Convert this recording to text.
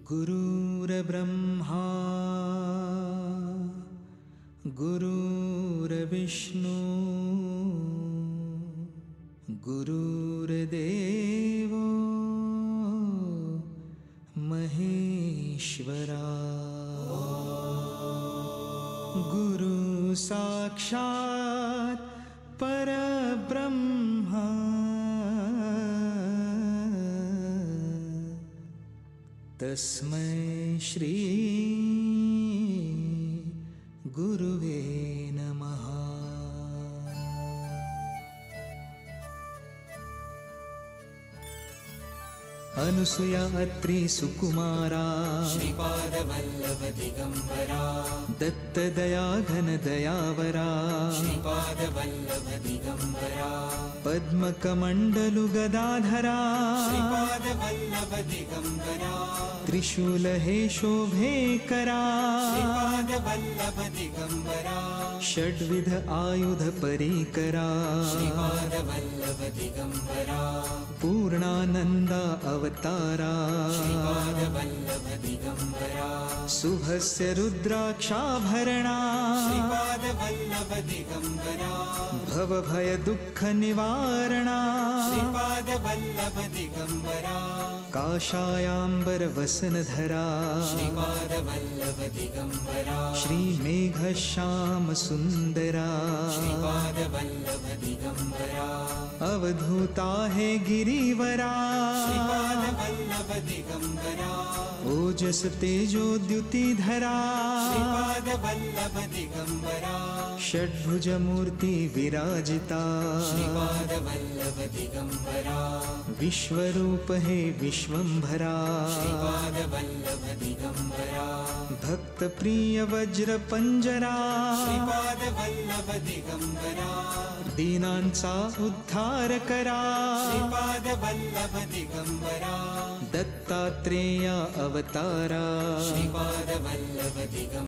गुरुर्ब्रह्मा गुरुर्विष्णु गुरुर्देवो महेश्वरा गुरु साक्षात् परब्रह्मा तस्मै श्री गुरुवे नमः। अनुसूया अत्रि सुकुमारा श्रीपादवल्लभ दिगंबरा दत्तदया घन दयावरा श्रीपादवल्लभ दिगंबरा पद्मकमण्डलु गदाधरा श्रीपादवल्लभ दिगंबरा त्रिशूल हे शोभे करा श्रीपादवल्लभ दिगंबरा षड्विध आयुध परिकरा श्रीपादवल्लभ दिगंबरा पूर्णानंदा अवतारा श्रीपादवल्लभ दिगंबरा शुभस्य रुद्राक्षाभरणा श्रीपादवल्लभ दिगंबरा भवभय दुःख निवारणा श्रीपादवल्लभ दिगंबरा काषायाम्बर वसनधरा श्रीपादवल्लभ दिगंबरा श्रीमेघश्याम सुंदरा श्रीपादवल्लभ दिगंबरा अवधूता है गिरिवरा श्रीपादवल्लभ दिगंबरा ओजस तेजो द्युतिधरा श्रीपादवल्लभ दिगंबरा षड्भुज मूर्ति विराजिता श्रीपादवल्लभ दिगंबरा विश्वरूप है विश्वंभरा श्रीपादवल्लभ दिगंबरा भक्त प्रिय वज्र पंजरा श्रीपादवल्लभ दिगंबरा दीनांचा उद्धार करा श्रीपादवल्लभ दिगंबरा दत्तात्रेय अवतारा श्रीपादवल्लभ दिगंबरा